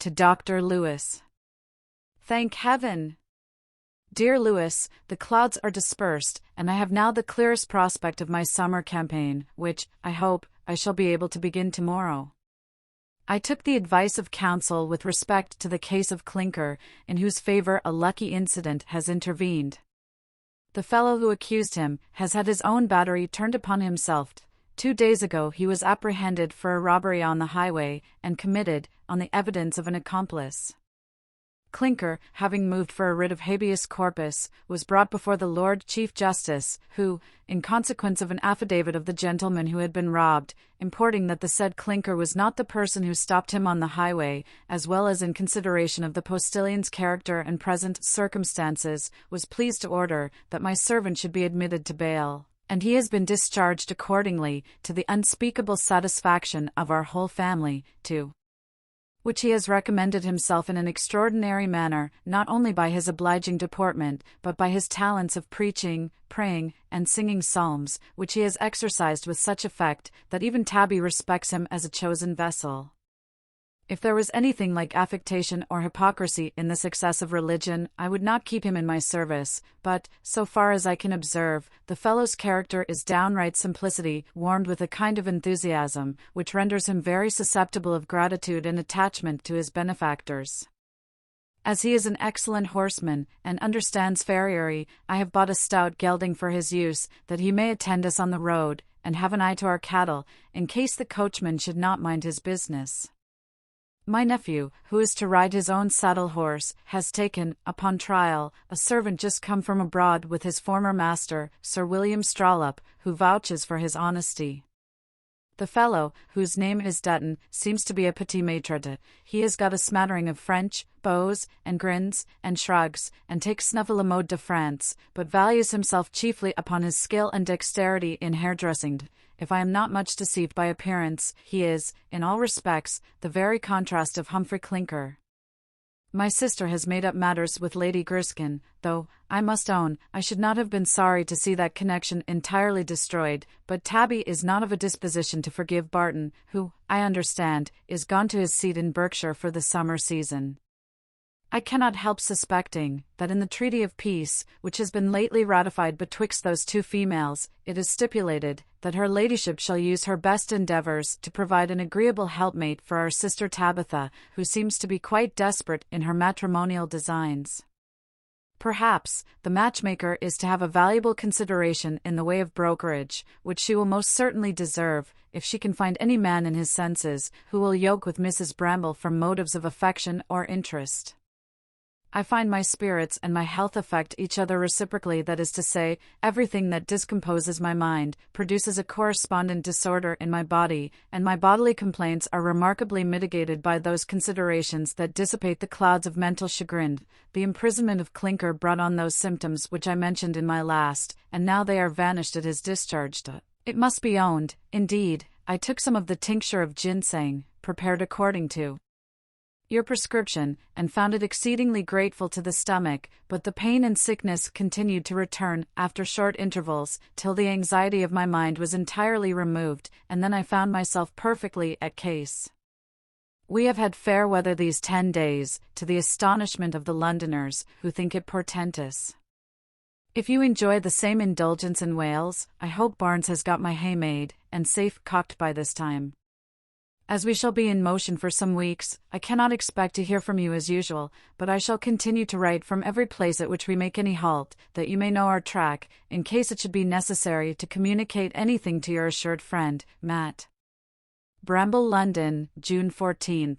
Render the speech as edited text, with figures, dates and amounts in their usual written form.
to Dr. Lewis. Thank heaven! Dear Lewis, the clouds are dispersed, and I have now the clearest prospect of my summer campaign, which, I hope, I shall be able to begin tomorrow. I took the advice of counsel with respect to the case of Clinker, in whose favor a lucky incident has intervened. The fellow who accused him has had his own battery turned upon himself. 2 days ago he was apprehended for a robbery on the highway, and committed, on the evidence of an accomplice. Clinker, having moved for a writ of habeas corpus, was brought before the Lord Chief Justice, who, in consequence of an affidavit of the gentleman who had been robbed, importing that the said Clinker was not the person who stopped him on the highway, as well as in consideration of the postillion's character and present circumstances, was pleased to order that my servant should be admitted to bail, and he has been discharged accordingly, to the unspeakable satisfaction of our whole family, to which he has recommended himself in an extraordinary manner, not only by his obliging deportment, but by his talents of preaching, praying, and singing psalms, which he has exercised with such effect, that even Tabby respects him as a chosen vessel. If there was anything like affectation or hypocrisy in the success of religion, I would not keep him in my service, but, so far as I can observe, the fellow's character is downright simplicity, warmed with a kind of enthusiasm, which renders him very susceptible of gratitude and attachment to his benefactors. As he is an excellent horseman, and understands farriery, I have bought a stout gelding for his use, that he may attend us on the road, and have an eye to our cattle, in case the coachman should not mind his business. My nephew, who is to ride his own saddle horse, has taken, upon trial, a servant just come from abroad with his former master, Sir William Strollope, who vouches for his honesty. The fellow, whose name is Dutton, seems to be a petit maître. He has got a smattering of French, bows, and grins, and shrugs, and takes snuff a la mode de France, but values himself chiefly upon his skill and dexterity in hairdressing. If I am not much deceived by appearance, he is, in all respects, the very contrast of Humphrey Clinker. My sister has made up matters with Lady Griskin, though, I must own, I should not have been sorry to see that connection entirely destroyed, but Tabby is not of a disposition to forgive Barton, who, I understand, is gone to his seat in Berkshire for the summer season. I cannot help suspecting that in the treaty of peace, which has been lately ratified betwixt those two females, it is stipulated that her ladyship shall use her best endeavours to provide an agreeable helpmate for our sister Tabitha, who seems to be quite desperate in her matrimonial designs. Perhaps, the matchmaker is to have a valuable consideration in the way of brokerage, which she will most certainly deserve, if she can find any man in his senses, who will yoke with Mrs. Bramble from motives of affection or interest. I find my spirits and my health affect each other reciprocally, that is to say, everything that discomposes my mind produces a correspondent disorder in my body, and my bodily complaints are remarkably mitigated by those considerations that dissipate the clouds of mental chagrin. The imprisonment of Clinker brought on those symptoms which I mentioned in my last, and now they are vanished at his discharge. It must be owned, indeed, I took some of the tincture of ginseng, prepared according to your prescription, and found it exceedingly grateful to the stomach, but the pain and sickness continued to return, after short intervals, till the anxiety of my mind was entirely removed, and then I found myself perfectly at case. We have had fair weather these 10 days, to the astonishment of the Londoners, who think it portentous. If you enjoy the same indulgence in Wales, I hope Barnes has got my hay made, and safe cocked by this time. As we shall be in motion for some weeks, I cannot expect to hear from you as usual, but I shall continue to write from every place at which we make any halt, that you may know our track, in case it should be necessary to communicate anything to your assured friend, Matt. Bramble, London, June 14th.